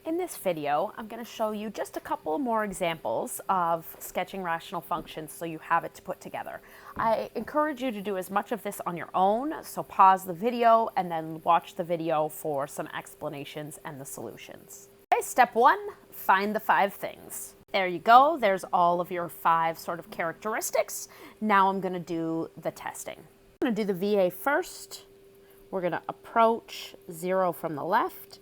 In this video, I'm going to show you just a couple more examples of sketching rational functions so you have it to put together. I encourage you to do as much of this on your own, so pause the video and then watch the video for some explanations and the solutions. Okay, step one, find the 5 things. There you go, there's all of your 5 sort of characteristics. Now I'm going to do the testing. I'm going to do the VA first. We're going to approach 0 from the left.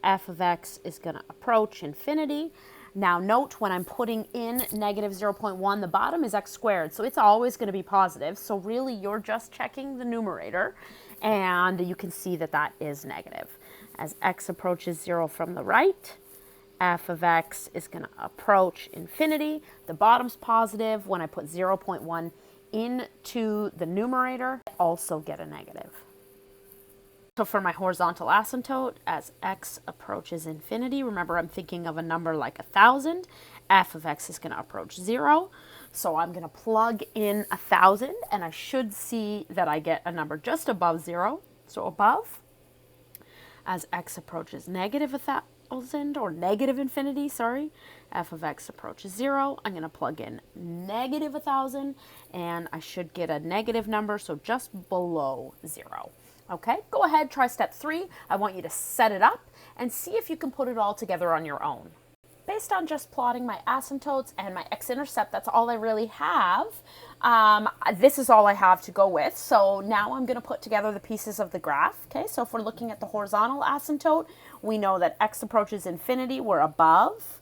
F of x is going to approach infinity. Now note when I'm putting in negative 0.1, the bottom is x squared, so it's always going to be positive. So really you're just checking the numerator, and you can see that that is negative. As x approaches 0 from the right, f of x is going to approach infinity. The bottom's positive. When I put 0.1 into the numerator, I also get a negative. So for my horizontal asymptote, as x approaches infinity, remember I'm thinking of a number like 1,000, f of x is going to approach 0. So I'm going to plug in 1,000 and I should see that I get a number just above 0. So above, as x approaches negative 1,000 or negative infinity, sorry, f of x approaches 0. I'm going to plug in negative 1,000 and I should get a negative number, so just below 0. Okay, go ahead, try step 3. I want you to set it up and see if you can put it all together on your own. Based on just plotting my asymptotes and my x-intercept, that's all I really have. This is all I have to go with. So now I'm going to put together the pieces of the graph. Okay, so if we're looking at the horizontal asymptote, we know that x approaches infinity, we're above.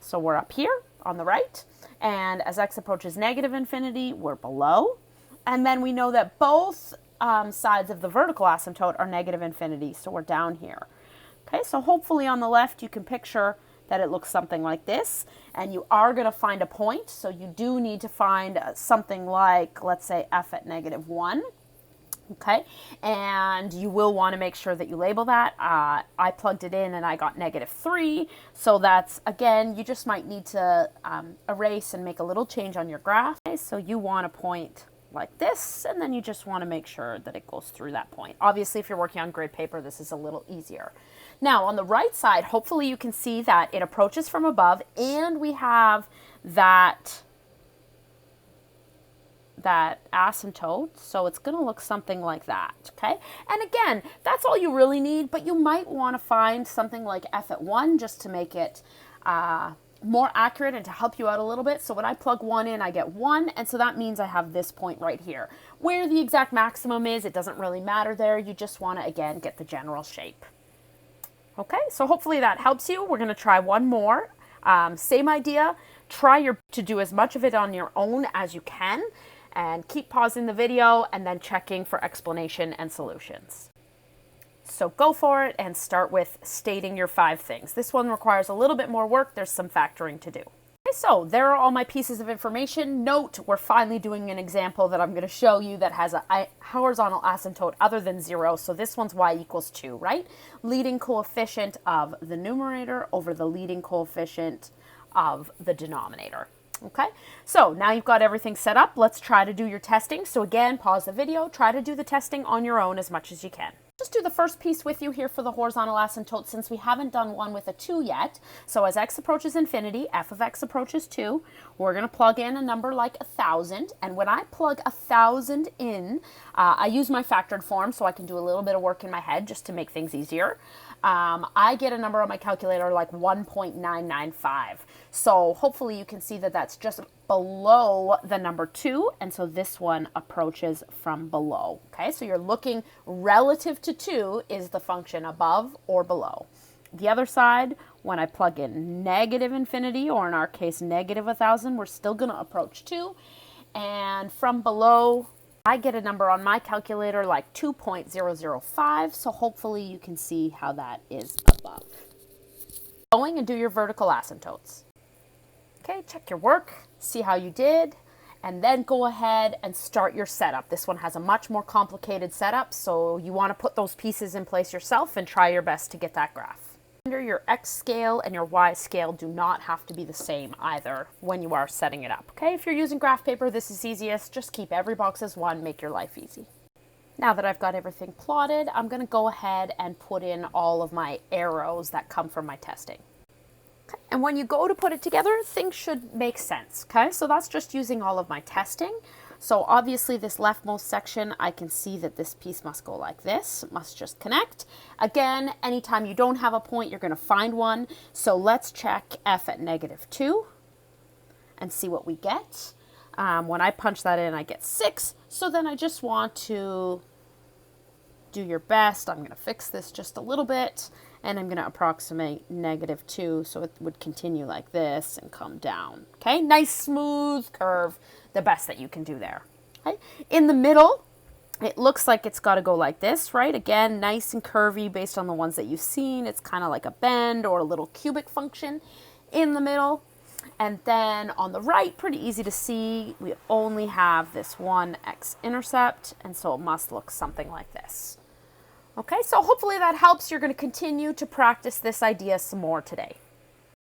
So we're up here on the right. And as x approaches negative infinity, we're below. And then we know that both sides of the vertical asymptote are negative infinity, so we're down here. Okay, so hopefully on the left you can picture that it looks something like this, and you are going to find a point, so you do need to find something like, let's say, f at negative 1. Okay, and you will want to make sure that you label that. I plugged it in and I got negative 3, so that's, again, you just might need to erase and make a little change on your graph. Okay, so you want a point like this, and then you just want to make sure that it goes through that point. Obviously, if you're working on grid paper, this is a little easier. Now, on the right side, hopefully you can see that it approaches from above, and we have that asymptote, so it's going to look something like that, okay? And again, that's all you really need, but you might want to find something like f at 1 just to make it more accurate and to help you out a little bit. So when I plug 1 in, I get 1, and so that means I have this point right here. Where the exact maximum is, it doesn't really matter there. You just want to, again, get the general shape. Okay, so hopefully that helps you. We're going to try one more. Same idea. Try to do as much of it on your own as you can, and keep pausing the video and then checking for explanation and solutions. So go for it and start with stating your 5 things. This one requires a little bit more work. There's some factoring to do. Okay, so there are all my pieces of information. Note, we're finally doing an example that I'm going to show you that has a horizontal asymptote other than 0. So this one's y equals 2, right? Leading coefficient of the numerator over the leading coefficient of the denominator. Okay, so now you've got everything set up. Let's try to do your testing. So again, pause the video, try to do the testing on your own as much as you can. Just do the first piece with you here for the horizontal asymptote since we haven't done one with a 2 yet. So as x approaches infinity, f of x approaches 2, we're going to plug in a number like 1,000. And when I plug 1,000 in, I use my factored form so I can do a little bit of work in my head just to make things easier. I get a number on my calculator like 1.995. So hopefully you can see that that's just below the number 2, and so this one approaches from below. Okay, so you're looking relative to 2 is the function above or below. The other side, when I plug in negative infinity, or in our case negative 1,000, we're still going to approach 2, and from below I get a number on my calculator like 2.005, so hopefully you can see how that is above. Going and do your vertical asymptotes. Okay, check your work, see how you did, and then go ahead and start your setup. This one has a much more complicated setup, so you want to put those pieces in place yourself and try your best to get that graph. Your x scale and your y scale do not have to be the same either when you are setting it up. Okay, if you're using graph paper, this is easiest. Just keep every box as 1, make your life easy. Now that I've got everything plotted, I'm going to go ahead and put in all of my arrows that come from my testing. Okay. And when you go to put it together, things should make sense. Okay, so that's just using all of my testing. So obviously this leftmost section, I can see that this piece must go like this. It must just connect. Again, anytime you don't have a point, you're going to find one. So let's check F at -2 and see what we get. When I punch that in, I get 6. So then I just want to do your best. I'm going to fix this just a little bit, and I'm going to approximate -2, so it would continue like this and come down. Okay, nice smooth curve, the best that you can do there. Okay, in the middle, it looks like it's got to go like this, right? Again, nice and curvy based on the ones that you've seen. It's kind of like a bend or a little cubic function in the middle. And then on the right, pretty easy to see, we only have this one x-intercept, and so it must look something like this. Okay, so hopefully that helps. You're going to continue to practice this idea some more today.